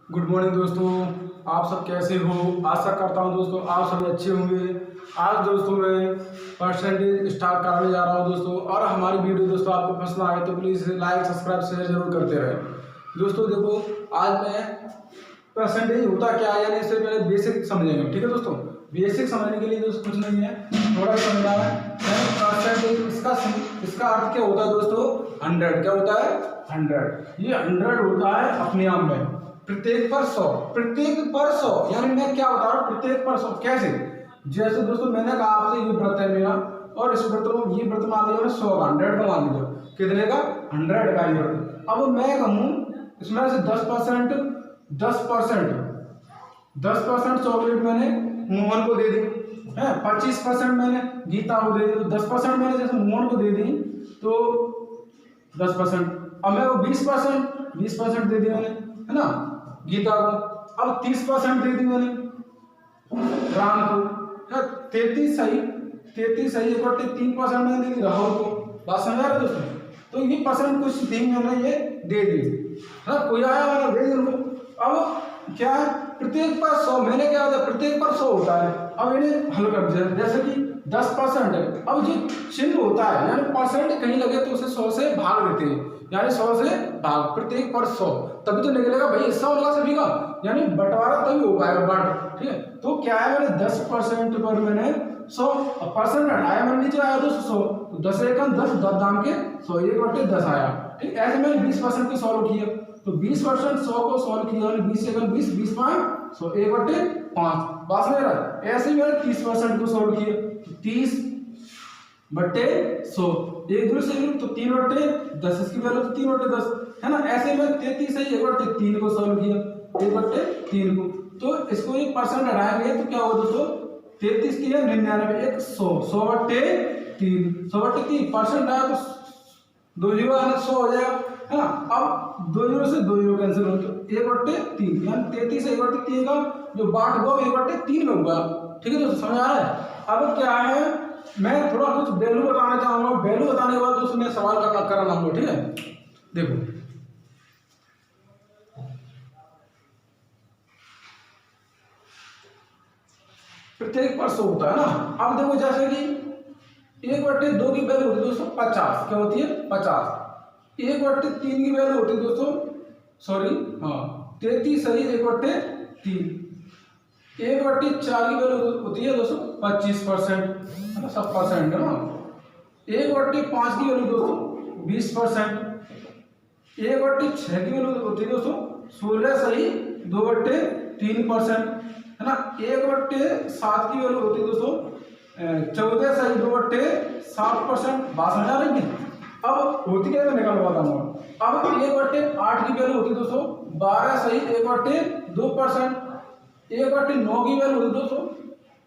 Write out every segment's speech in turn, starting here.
Good morning दोस्तों। आप सब कैसे हो? आशा करता हूं दोस्तों आप सभी अच्छे होंगे। आज दोस्तों मैं परसेंटेज स्टार्ट कराने जा रहा हूं दोस्तों, और हमारी वीडियो दोस्तों आपको पसंद आए तो प्लीज़ लाइक सब्सक्राइब शेयर जरूर करते रहें। दोस्तों देखो, आज मैं परसेंटेज होता क्या है यानी इससे पहले बेसिक समझेंगे। ठीक है दोस्तों, बेसिक समझने के लिए दोस्तों कुछ नहीं है, थोड़ा ही समझना है। परसेंटेज इसका अर्थ क्या होता है दोस्तों? 100। क्या होता है? 100। ये 100 होता है अपने आप में प्रत्येक पर 100, प्रत्येक पर 100। यानी मैं क्या बता रहा हूँ, प्रत्येक पर 100 कैसे? जैसे दोस्तों मैंने कहा आपसे ये व्रत है मेरा, और इस व्रत में ये व्रत मान लीजिए 100 का, 100 का मान लीजिए, कितने का? 100 का ये व्रत। अब मैं कहूँ इसमें से 10% 10% चॉकलेट मैंने मोहन को दे दी है, 25% मैंने गीता को दे दी, तो 10% मैंने जैसे मोहन को दे दी तो 10%। अब मैं वो 20% दे दी मैंने, है ना, गीता को। अब 30% दे दी मैंने राम को, 33 सही 3% मैंने दे दी राहुल को। बात समझ आ रहा है दोस्तों? तो ये परसेंट कुछ थी मैंने ये दे दी, है, कोई आया वाला दे दी उनको। अब क्या है, प्रत्येक पर 100 मैंने क्या होता है, प्रत्येक पर 100 होता है। अब इन्हें हल कर दिया, जैसे कि 10% है। अब जो चिन्ह होता है यानी परसेंट कहीं लगे तो उसे 100 से भाग देते हैं, यानी 100 से भाग, प्रत्येक पर 100, तभी तो निकलेगा भाई हिस्सा होगा सभी का, यानी बंटवारा तभी हो पाएगा बट। ठीक है, तो क्या है, मैंने 10% पर मैंने 100 परसेंट हटाया, मैंने नीचे आया 200, तो 10 एकम 10 दाम के 100 1/10 आया। ठीक, ऐसे मैंने 20% को सॉल्व किया, तो 20% 100 को सॉल्व किया, 20 एकम 20 20 5 100 1/5। बात में रहा, ऐसे ही मैंने 30% को सॉल्व किया, 30/100 एक दूसरे से तो 3/10, इसकी वैल्यू तो 3/10 है ना। ऐसे में 33 है 1/3 को सॉल्व किया, 1/3 को, तो इसको ये परसेंट हटाएंगे तो क्या होगा दोस्तों, 33 की है 99, 100 100/3 100/3 परसेंट आया तो 2 जीरो आना 100 हो जाएगा, है ना। अब 2 जीरो से 2 जीरो कैंसिल हो तो 1/3, यानी 33 1/3 का जो बाट हुआ 1/3 में होगा। ठीक है दोस्तों, समझ आ रहा है? अब क्या है, मैं थोड़ा कुछ वैल्यू बताना चाहूंगा, वैल्यू बताने के बाद दोस्तों मैं सवाल का कराना होगा। ठीक है, देखो प्रत्येक पर 100 होता है ना। अब देखो जैसे कि 1/2 की वैल्यू होती है दोस्तों 50, क्या होती है 50। 1/3 की वैल्यू होती है दोस्तों, सॉरी हाँ 33 सही 1/3। 1/4 की वैल्यू होती है दोस्तों 25%, है ना, सब परसेंट है ना। 1/5 की वैल्यू दोस्तों 20%। 1/6 की वैल्यू होती है दोस्तों 16 सही 2/3%, है ना। 1/7 की वैल्यू होती है दोस्तों 14 सही 2/7%। बात समझ आ रही है? अब होती क्या है मैं निकाल पाता हूँ। अब 1/8 की वैल्यू होती है दोस्तों 12 सही 1/2%। 1/9 की वैल्यू होती है दोस्तों,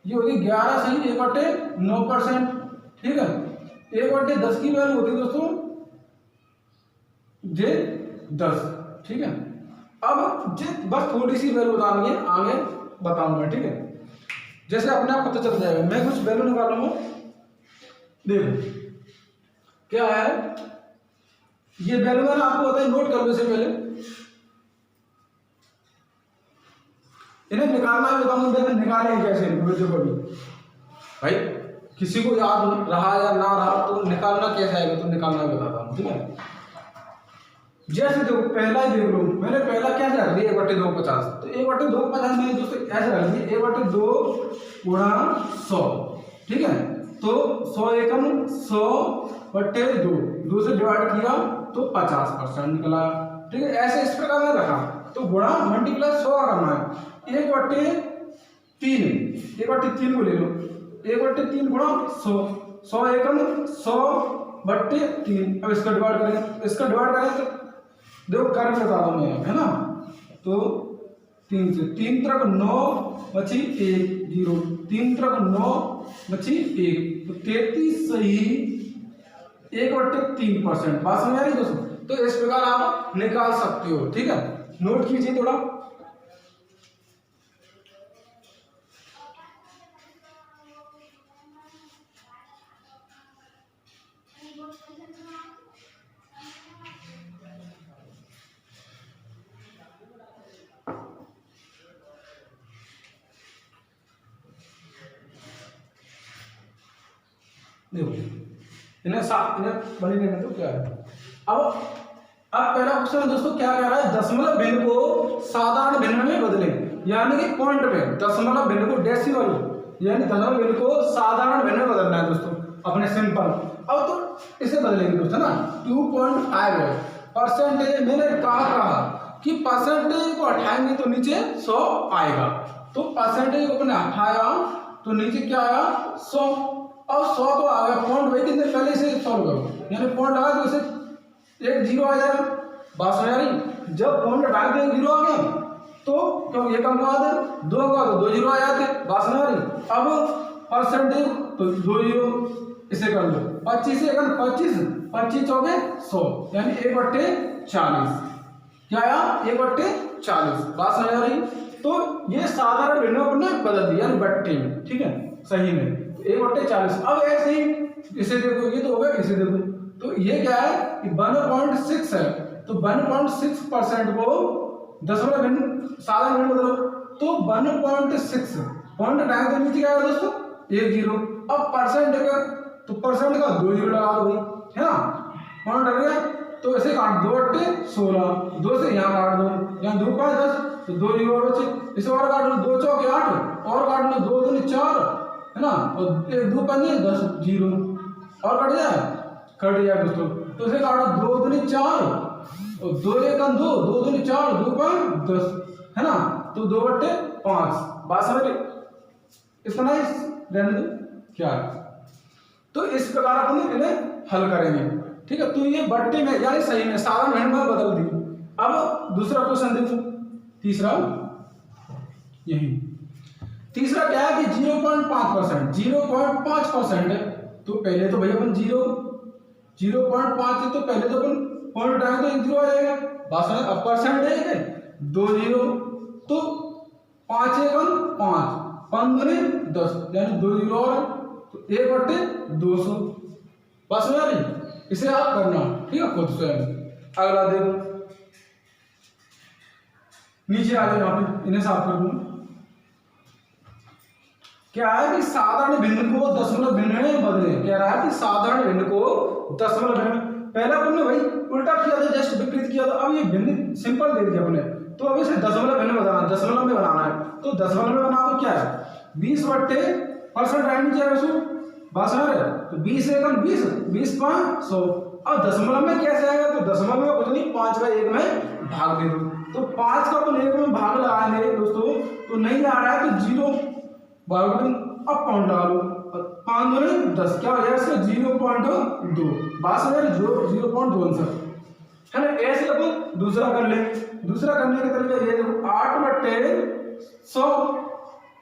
ये होती 11 सही 1/9%। ठीक है, 1/10 की वैल्यू होती है दोस्तों जे 10। ठीक है, अब जे बस थोड़ी सी वैल्यू बतानी है, आगे बताऊंगा। ठीक है, जैसे अपने आप पता चल जाएगा। मैं कुछ वैल्यू निकालूंगा, देखो क्या है ये वैल्यू, मैंने आपको बताया, नोट कर लो इसे पहले, इन्हें निकालना भी बताऊंगा, देखो निकालेंगे कैसे इनको भी भाई, किसी को याद रहा या ना रहा तो निकालना कैसे आएगा तो निकालना भी बताता हूँ। ठीक है, जैसे देखो पहला ही देख लो, मैंने पहला कैसे रख दिया 1/2 50, तो 1/2 50 मैंने दोस्तों ऐसे रख दिया 1/2 गुणा 100। ठीक है, तो 100 एकम 100/2, 2 से डिवाइड किया तो 50% निकला। ठीक है, ऐसे इस प्रकार में रखा, तो गुणा मल्टीप्लाई 100 का करना है। 1/3 1/3 को ले लो, 1/3 गुणा 100, 100 एकम 100/3। अब इसका डिवाइड करें तो देखो कर बता रहा हूँ मैं, है ना। तो 3 से 3 तरफ 9 बची 1 0, 3 तरफ 9 बची 1, तो 33 सही 1/3%। बात समझ आ रही दोस्तों? तो इस प्रकार आप निकाल सकते हो। ठीक है, नोट कीजिए थोड़ा। देखो इन्हें बड़ी लेने दो क्या है। अब पहला क्वेश्चन दोस्तों क्या कह रहा है, दशमलव भिन्न को साधारण भिन्न में बदलें, यानी कि पॉइंट में दशमलव भिन्न को डेसिमल यानी दशमलव भिन्न को साधारण भिन्न में बदलना है दोस्तों अपने सिंपल। अब तो इसे बदलेंगे दोस्तों ना 2.5 है परसेंटेज। मैंने कहा कि परसेंटेज को हटाएंगे तो नीचे 100 आएगा, तो परसेंटेज को अपने हटाया तो नीचे क्या आया 100। अब 100 तो आ गया, पॉइंट वही कितने पहले से सॉल्व करो, यानी पॉइंट आया तो इसे एक जीरो आ जाएगा। बात समझ आ रही, जब पॉइंट हटाए तो एक जीरो आ गया, तो क्यों ये कम का दो का तो 2 जीरो आ जाते। बात समझ आ रही। अब परसेंटेज तो 2 जीरो, इसे कर लो 25 से 25 चौके 100 यानी 1/40 क्या आया 1/40। बात समझ आ रही। तो ये साधारण भिन्न अपने बदल दिया यानी बट्टे में, ठीक है सही में 1/40। अब ऐसे ही इसे देखो, ये तो हो गया, इसे देखो तो ये क्या है कि 1.6 है, तो 1.6% को दशमलव भिन्न साधारण भिन्न बदलो, तो 1.6 पॉइंट हटाएंगे तो नीचे क्या आएगा दोस्तों 1 जीरो। अब परसेंट का तो परसेंट का 2 जीरो लगा दो भाई, है ना। पॉइंट हट गया तो ऐसे काट 2/16, 2 से यहाँ काट दो, यहाँ 2 5 10 तो 2 जीरो और बचे, इसे और काट लो 2 चौके 8 और काट लो 2 दूनी 4 है ना, और 1 2 5 10 जीरो और कट जाए दोस्तों। तो इसे काटो 2 दूनी 4 और 2 1 2 2 दूनी 4 2 5 10 है ना, तो 2/5। बात समझ रहे, इतना ही रहने दो क्या है। तो इस प्रकार अपन इन्हें हल करेंगे, ठीक है। तो ये बट्टे में यानी सही में साधारण भिन्न में बदल दी। अब दूसरा क्वेश्चन देखो, तीसरा यही तीसरा क्या है कि 0.5% 0.5% है, तो पहले तो भैया अपन 0.5 है, तो पहले तो अपन पॉइंट उठाएंगे तो 1 जीरो आ जाएगा। बात समझ। अब परसेंट है 2 जीरो, तो 5 1 5 5 दूनी 10 यानी 2 जीरो और तो 1/200। बस समझ रही, इसे आप करना, ठीक है खुद स्वयं। अगला देखो, नीचे आ जाओ, यहाँ पे इन्हें साफ कर दूं। क्या है कि साधारण भिन्न को दशमलव भिन्न में बदले, कह रहा है कि साधारण भिन्न को दशमलव भिन्न, पहले हमने भाई उल्टा किया था, जस्ट विपरीत किया था। अब ये भिन्न सिंपल दे दिया हमने, तो अब इसे दशमलव भिन्न बनाना, दशमलव में बनाना है, तो दशमलव में बनाना तो क्या है 20/% आएंगे क्या है बात समझ रहे, तो 20 1 20 20 5 100। अब दशमलव में कैसे आएगा, तो दशमलव में कुछ नहीं 5/1 में भाग दे दो, तो 5 का तो 1 में भाग लगाएंगे दोस्तों, तो नहीं आ रहा है तो 0 भाग दो। अब पॉइंट डालो 5 दूनी 10 क्या हो जाएगा इसका 0.2। बात समझ रहे, 0.2 आंसर है ना। ऐसे अपन दूसरा कर ले, दूसरा करने के तरीका ये देखो 8/100,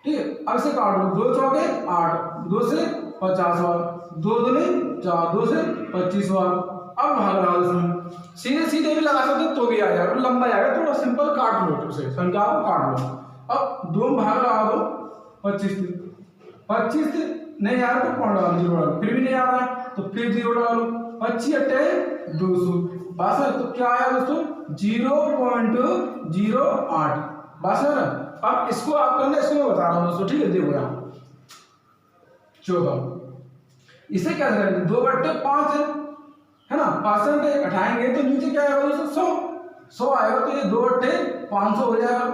ठीक है। अब इसे काट लो 2 चौके 8 2 से 50 बार 2 दूनी 4 2 से 25 बार। अब भाग लगा दो, सीधे सीधे भी लगा सकते तो भी आ जाएगा, तो लंबा आएगा, थोड़ा सिंपल काट लो, उसे संख्या को काट लो। अब 2 भाग लगा दो 25 नहीं आ रहा तो पॉइंट डालो 0 डालो, फिर भी नहीं आ रहा है तो फिर 0 डालो 25 × 200। बस तो क्या आया दोस्तों 0.08। बस है ना। अब इसको आप करना, इसको मैं बता रहा हूँ दोस्तों, ठीक है। देखो यहाँ 14 इसे क्या करेंगे 2/5 है ना, परसेंटेज हटाएंगे तो नीचे क्या आएगा दोस्तों 100 आएगा, तो ये 2/500 हो जाएगा,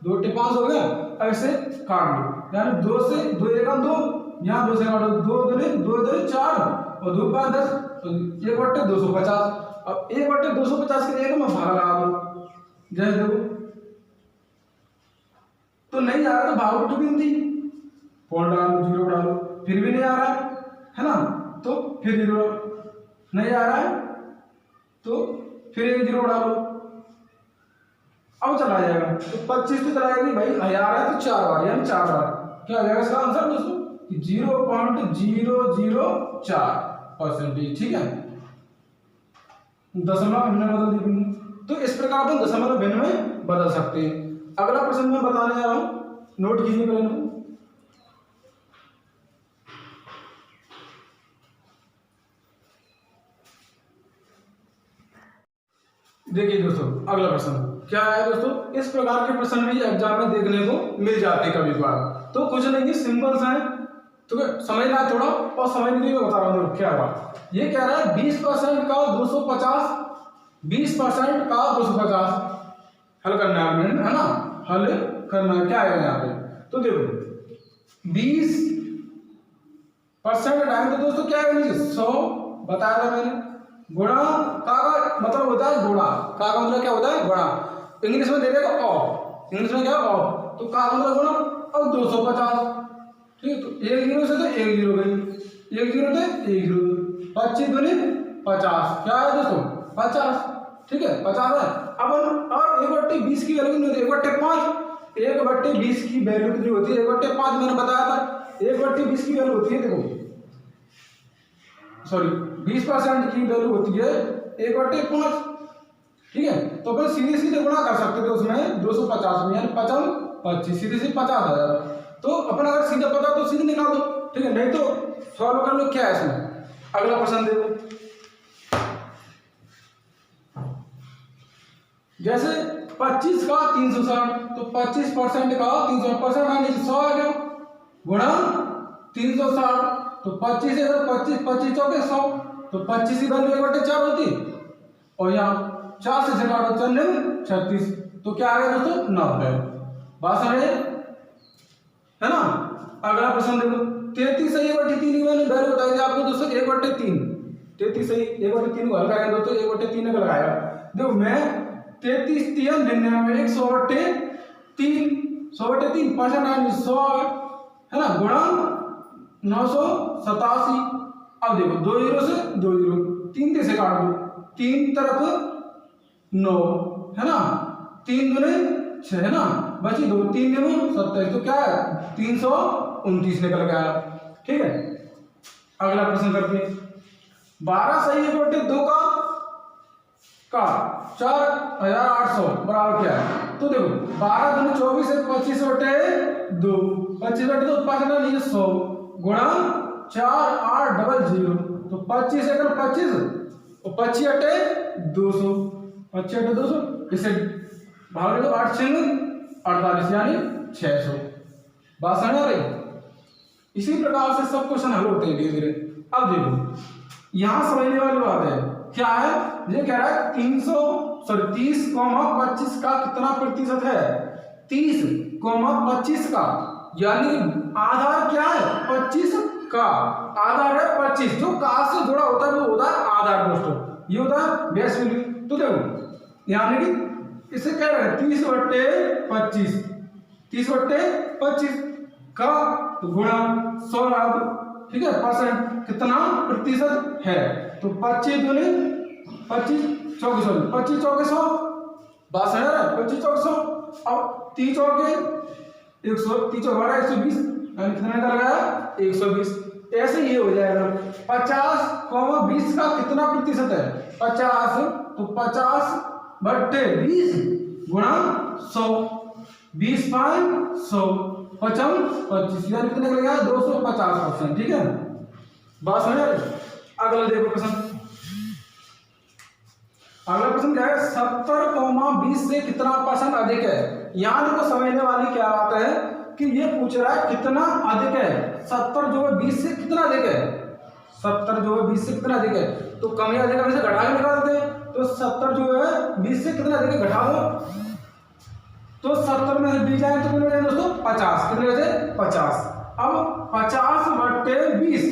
2/500 हो गया। अब इसे काट लो, यानी 2 से 2 1 2 यहाँ 2 से काटो 2 दूनी 2 4 और 2 5 10 तो 1/250। अब 1/250 के लिए तो मैं भाग लगा दो, जैसे देखो तो नहीं आ रहा तो भाग उठ भी थी, पॉइंट डालो 0 डालो, फिर भी नहीं आ रहा है ना, तो फिर 0 नहीं आ रहा है तो फिर 1 0 डालो, अब चला जाएगा। तो 25 तो चला जाएगी भाई, 1000 है तो 4 बार यानी 4 बार क्या आ जाएगा इसका आंसर दोस्तों 0.004%, ठीक है। दशमलव भिन्न में बदल दी, तो इस प्रकार अपन दशमलव भिन्न में बदल सकते हैं। अगला प्रश्न मैं बताने जा रहा हूं, नोट कीजिए पहले। देखिए दोस्तों अगला प्रश्न क्या है दोस्तों, इस प्रकार के प्रश्न भी एग्जाम में देखने को मिल जाते हैं कभी कभार, तो कुछ नहीं सिंपल सा है। तो समझना है थोड़ा, और समझने के लिए मैं बता रहा हूँ क्या हुआ। ये कह रहा है 20% का 250, 20% का 250 हल करना है आपने, है ना, हल करना है। क्या आएगा यहाँ पे, तो देखो 20% टाइम तो दोस्तों क्या है, 100 बताया था मैंने, गुणा का मतलब होता है गुणा, का मतलब क्या होता है गुणा, इंग्लिश में दे देगा ऑफ, इंग्लिश में क्या ऑफ, तो का मतलब गुणा और 250, ठीक है। तो एक जीरो से तो एक जीरो गई, एक जीरो से एक जीरो, 25 दूनी 50, क्या है दोस्तों 50, ठीक है 50 है। अब और 1/20 की वैल्यू नहीं होती, 1/5, 1/20 की वैल्यू कितनी होती है, 1/5 मैंने बताया था, 1/20 की वैल्यू होती है, देखो सॉरी 20% की वैल्यू होती है 1/5, ठीक है। तो अपन सीधे सीधे गुणा कर सकते थे उसमें 250 में, यानी 55 25 सीधे सीधे 50 आ जाएगा। तो अपन अगर सीधा पता तो सीधे निकाल दो, ठीक है, नहीं तो सॉल्व कर लो। क्या है इसमें, अगला प्रश्न देखो, जैसे 25 का 360, तो 25% का 300% आने 100 आ गया, गुणा 360, तो 25 है 25, 25 चौके 100, तो 25 की वैल्यू 1/4 होती, और यहाँ 4 से घटाओ 4 में 36, तो क्या आ गया दोस्तों 90। बात समझे, है ना। अगला प्रश्न देखो, 33 सही 1/3 की मैंने वैल्यू बताई थी आपको दोस्तों 1/3, 33 सही 1/3 को हल करेंगे दोस्तों, 1/3 को लगाया, देखो मैं 33 3 99 100/3, 100/3 100 है ना, गुणा 987। अब देखो 2 जीरो से 2 जीरो, 3 से काट दो, 3 तरफ 9 है ना, 3 दूने 6 है ना, बची 2, 3 9 27, तो क्या है 329 निकल गया, ठीक है। अगला प्रश्न करते हैं, 12 सही 1/2 का 4800 बराबर क्या है, तो देखो 12 दूनी 24 है 25/2, 25/2 100 गुणा 4800, तो 25 है 25 और 25/200, 25/200 इसे भाग दो 8 6 48 यानी 600। बात समझ आ रही। इसी प्रकार से सब क्वेश्चन हल होते हैं धीरे धीरे। अब देखो यहां समझने वाली बात है, क्या है, ये कह रहा है 30,25 का कितना प्रतिशत है, 30,25 का, यानी आधार क्या है 25 का, आधार है 25, जो का से जुड़ा होता है वो होता है आधार दोस्तों, ये होता है बेस वैल्यू। तो देखो यानी कि इसे कह रहे हैं 30/25, 30/25 का गुणा 100, ठीक है, परसेंट कितना प्रतिशत है, तो 25 दूनी 25 चौके 100, 25 चौके 100, बात समझ रहा है, 25 चौके 100, अब 30 चौके 100, 30 चौके 120, यानी कितना निकल गया 120। ऐसे ये हो जाएगा 50,20 का कितना प्रतिशत है 50, तो 50/20 गुणा 100, 20/100 55/25, यानी कितना निकल गया 250%, ठीक है। बात समझ। अगला देखो प्रश्न, अगला प्रश्न क्या है, 70,20 से कितना परसेंट अधिक है। यहां देखो समझने वाली क्या बात है कि ये पूछ रहा है कितना अधिक है, 70 जो है 20 से कितना अधिक है, 70 जो है 20 से कितना अधिक है, तो कम या अधिक में से घटा के निकालते हैं, तो 70 जो है 20 से कितना अधिक है घटा दो, तो 70 में 20 जाए तो कितने बचे दोस्तों 50, कितने बचे 50। अब 50/20,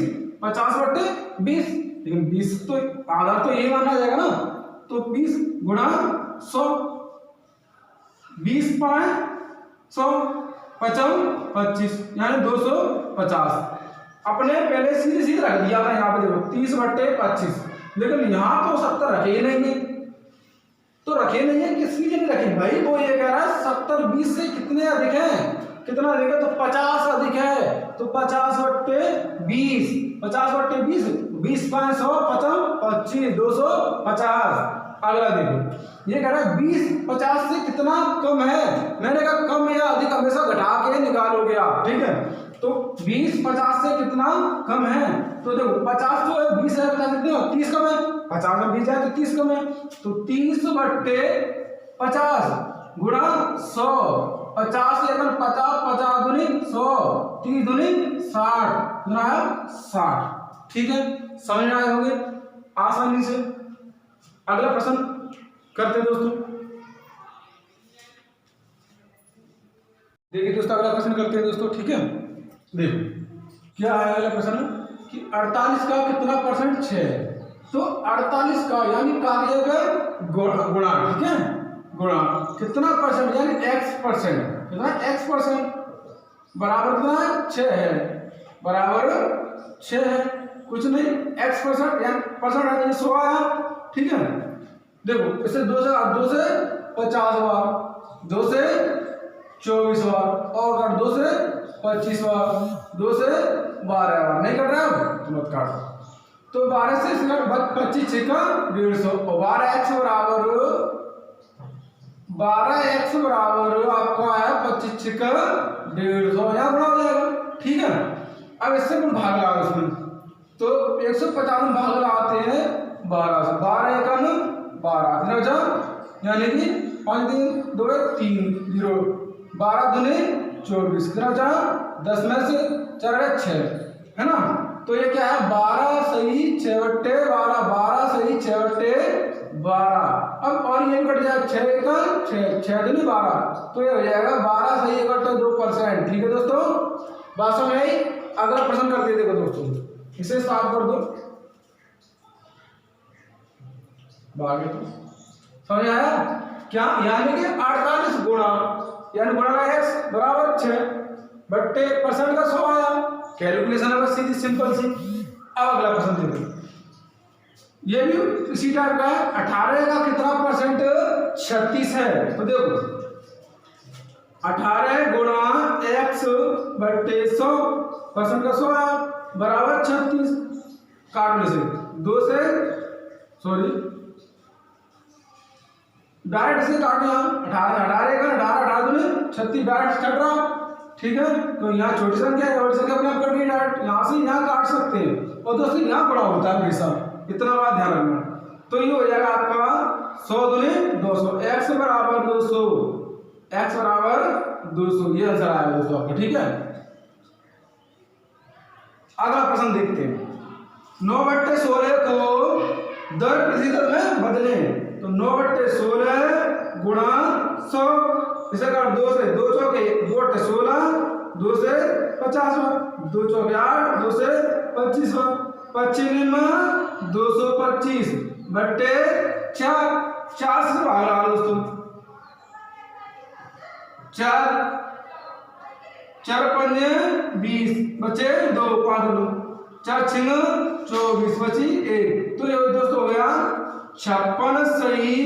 50/20, लेकिन 20 तो आधार तो यही माना जाएगा ना, तो 20 गुणा 100, 20/100 55/25 यानी 250। अपने पहले सीधे सीधे रख दिया था यहाँ पे, देखो 30/25, लेकिन यहाँ तो 70 रखे ही नहीं है, तो रखे नहीं है किस लिए नहीं रखे भाई, वो ये कह रहा है 70/20 से कितने अधिक है, कितना अधिक है, तो 50 अधिक है, तो 50/20, 50/20 20/100 55/25 250। अगला देखो ये कह रहा है 20/50 से कितना कम है, मैंने कहा कम या अधिक हमेशा घटा के निकालोगे आप, ठीक है। तो 20/50 से कितना कम है, तो देखो 50 जो है 20 है, 50 कितने हो 30 कम है, 50 में 20 जाए तो 30 कम है, तो 30/50 गुणा 100 50 से 50, 50 दूनी 100, 30 दूनी 60, कितना आया 60। ठीक है, समझ में आए होंगे आसानी से। अगला प्रश्न करते हैं दोस्तों। देखिए दोस्तों, अगला प्रश्न करते हैं दोस्तों। ठीक है, देखो क्या है अगला प्रश्न कि 48 का कितना परसेंट 6 है। तो 48 का यानी कार्य का गुणा, ठीक है, गुणा कितना परसेंट यानी x%, कितना x% बराबर कितना 6 है, बराबर 6 है, कुछ नहीं x% यानी परसेंट यानी 100 आया। ठीक है, देखो इसे 2 से 50 बार, 2 से 24 बार, और अगर 2 से 25 बार, 2 से 12 बार नहीं कर रहे हो तो मत काटो। तो 12 से 25 6 का 150, और 12x बराबर आपका आया 25 6 का 150, यहाँ बड़ा हो जाएगा। ठीक है, अब इससे कुछ भाग लगा इसमें, तो 150 में भाग लगाते हैं 12 से, 12 1 12 कितना बचा, यानी कि 5 3 2 3 0, 12 दूनी 24 कितना बचा, 10 में से 4 6 है ना। तो ये क्या है 12 सही 6/12, 12 सही 6/12। अब और ये कट जाए 6 का 6 दूनी 12, तो ये हो जाएगा 12 सही 1/2%। ठीक है दोस्तों, बात समझ आई। अगला प्रश्न करते देखो दोस्तों, इसे साफ कर दो, बागे तो समझ आया क्या, यानी कि 48 गुणा यानी गुणा का x बराबर 6/% का 100 आया। कैलकुलेशन है बस सीधी सिंपल सी। अब अगला प्रश्न देखो, ये भी इसी टाइप का है। 18 का कितना परसेंट 36 है। तो देखो 18 गुणा x/100% का 100 आया, बराबर 36। काटने से 2 से डायरेक्ट से काटना, 18 का 18 दूनी 36 डायरेक्ट कट रहा। ठीक है, तो यहाँ छोटी संख्या है, बड़ी संख्या अपने आप कट गई डायरेक्ट, यहाँ से यहाँ काट सकते हैं। और दोस्तों यहाँ बड़ा होता है हमेशा, इतना बात ध्यान रखना। तो ये हो जाएगा आपका 100 दूनी 200, x बराबर 200, x बराबर 200, ये आंसर आया दोस्तों आपका। ठीक है, अगला प्रश्न देखते हैं। 9/16 को दर प्रतिशत में बदलें। तो 9/16 गुणा 100, इसे कर 2 से 2 चौके 2/16, 2 से 50, 2 चौके 8, 2 से 25, 25 225 बट्टे 4 से भाग रहा दोस्तों, 4 पंजे 20 बचे 2 5 2 4 6 24 बची 1। तो ये दोस्तों हो गया 56 सही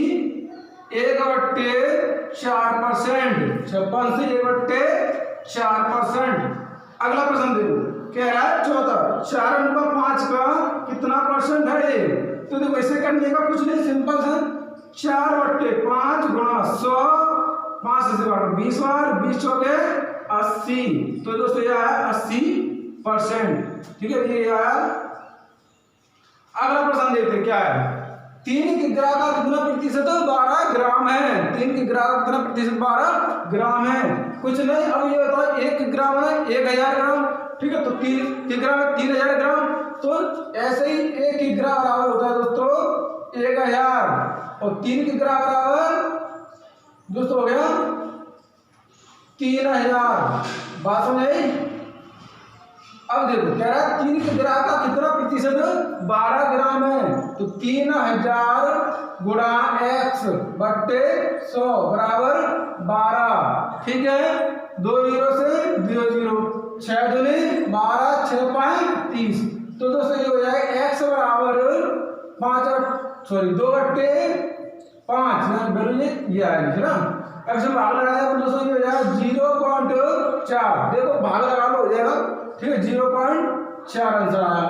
1/4%, 56 से 1/4%। अगला प्रश्न देखो, कह रहा है 4/5 का कितना परसेंट है ये। तो देखो इसे करने का कुछ नहीं, सिंपल है, 4/5 गुणा 100, 5 से 20 बार, 20 चौके 80। तो दोस्तों यह है 80%। ठीक है, ये आया। अगला प्रश्न देखते क्या है। 3 की ग्राम का कितना प्रतिशत 12 ग्राम है। 3 की ग्राम का कितना प्रतिशत 12 ग्राम है। कुछ नहीं, अब ये होता है 1 ग्राम है 1000 ग्राम। ठीक है, तो 3 की ग्राम है 3000 ग्राम। तो ऐसे ही 1 की ग्राम बराबर होता है दोस्तों 1000, और 3 की ग्राम बराबर दोस्तों हो गया 3000। बात समझ आई। अब देखो कह रहा है 3 की ग्राम का कितना प्रतिशत 12 ग्राम है। तो 3000 गुणा x/100 बराबर 12। ठीक है, 2 0 से 2 0, 6 दूनी 12, 6 5 30। तो दोस्तों ये हो जाएगा x बराबर 2/5 वैल्यू ये आएगी है ना। अब से भाग लगाया तो दोस्तों ये हो जाएगा 0.4। देखो भाग लगा लो हो जाएगा। ठीक है, 0.4 आंसर आया।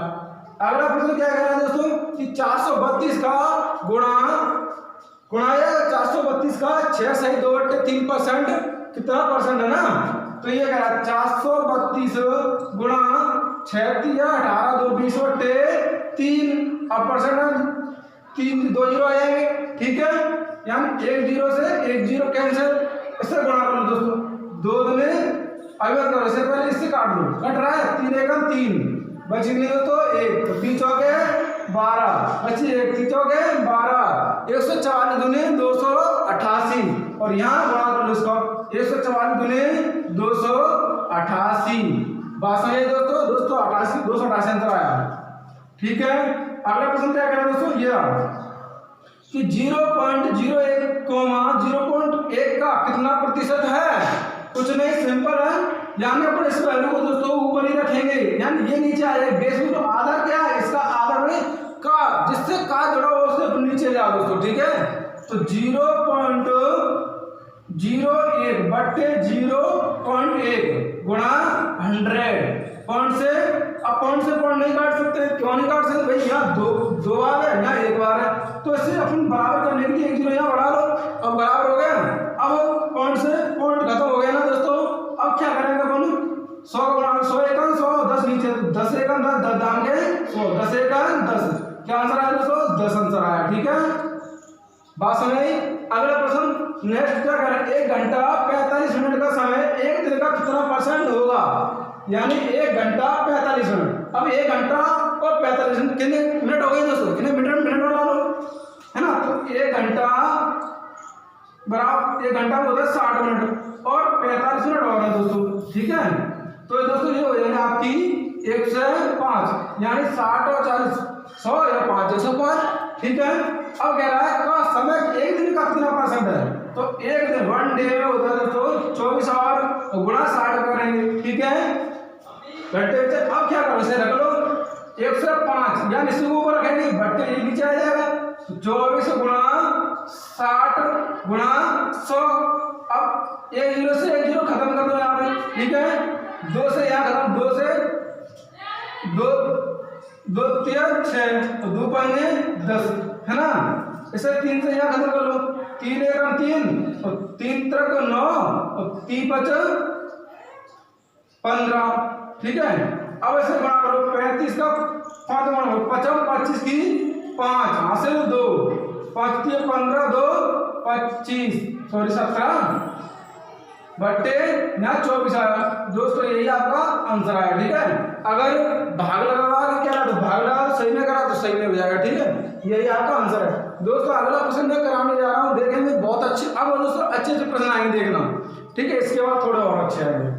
अगला प्रश्न क्या कह रहा है दोस्तों कि 432 का गुणा 432 का 6 सही 2/3% कितना परसेंट है ना। तो ये कह रहा है 432 गुणा 6 18 2 20/3। अब परसेंट 3 2 0 आ जाएंगे। ठीक है, यानी 1 0 से 1 0 कैंसिल, इससे गुणा कर लो दोस्तों अभी बात करो, इससे पहले इससे काट लो, कट रहा है, 3 एकम 3 बची नहीं हो तो 1, तो 3 चौके 12 बची 1, 3 चौके 12, 144 दूनी 288 और यहाँ गुणा कर लो इसका, 144 दूनी 288। बात समझे दोस्तों, 288 आंसर आया। ठीक है, अगला प्रश्न क्या करें दोस्तों, ये कि 0.01 0.1 का कितना प्रतिशत है? कुछ नहीं, सिंपल है, यानी अपन इस वैल्यू को दोस्तों ऊपर ही रखेंगे, यानी ये नीचे आ जाएगा। बेस में तो आधा क्या है, इसका आधा में का, जिससे का जुड़ा हो उससे अपन नीचे ले आओ दोस्तों। ठीक है, तो 0.01 बट्टे 0.1 गुणा 100। पॉइंट से, अब पॉइंट से पॉइंट नहीं काट सकते, क्यों नहीं काट सकते भाई, यहाँ दो बार है, यहाँ एक बार है, तो इससे अपन बराबर करने के लिए एक 0 यहाँ बढ़ा लो, अब बराबर हो गया। अब पॉइंट से पॉइंट खत्म हो गया ना दोस्तों, अब क्या करेंगे अपन, 100 गुणा 100 एकम 100, 10 नीचे 10 एकम 10, 10 दांगे 100, 10 एकम 10, क्या आंसर आया दोस्तों, 10 आंसर आया। ठीक है, बात समझ आई। अगला प्रश्न नेक्स्ट क्या करें, 1 घंटा 45 मिनट का समय एक दिन का कितना परसेंट होगा? यानी 1 घंटा 45 मिनट। अब 1 घंटा और 45 मिनट कितने मिनट हो गए दोस्तों, कितने मिनट वाला लो, है ना, तो 1 घंटा बराबर 1 घंटा होता है 60 मिनट और 45 मिनट हो रहे हैं दोस्तों। ठीक है, तो दोस्तों ये हो जाएगा आपकी 1 से 5, यानी 60 और 40 100 या 5 105। ठीक है, अब कह रहा है का समय एक दिन का कितना परसेंट है, तो एक दिन 1 डे में होता है दोस्तों 24 आवर गुणा 60 करेंगे। ठीक है, घंटे से अब क्या करो, इसे रख लो 1 से 5, यानी इसके ऊपर रखेंगे, बट्टे ये नीचे आ जाएगा, 24 गुणा 60 गुणा 100। अब 1 0 से 1 0 खत्म कर दो यहाँ पे। ठीक है, 2 से यहाँ खत्म, 2 से 2 2 3 6 तो 2 पाएंगे 10, है ना, इसे 3 से यहाँ खत्म कर लो, 3 एकम 3 और 3 तक 9 और 3 5 15। ठीक है, अब ऐसे गुणा करो, 35 का 5 गुणा करो, 55 25 की 5 हासिल 2 5 3 15 2 25 सॉरी 17 बट्टे यहाँ 24 आया दोस्तों, यही आपका आंसर आया। ठीक है, अगर भाग लगा कि क्या तो भाग लगा सही में करा तो सही में हो जाएगा। ठीक है, यही आपका आंसर है दोस्तों। अगला प्रश्न मैं कराने जा रहा हूँ, देखेंगे बहुत अच्छे, अब दोस्तों अच्छे अच्छे प्रश्न आएंगे देखना। ठीक है, इसके बाद थोड़े और अच्छे आएंगे।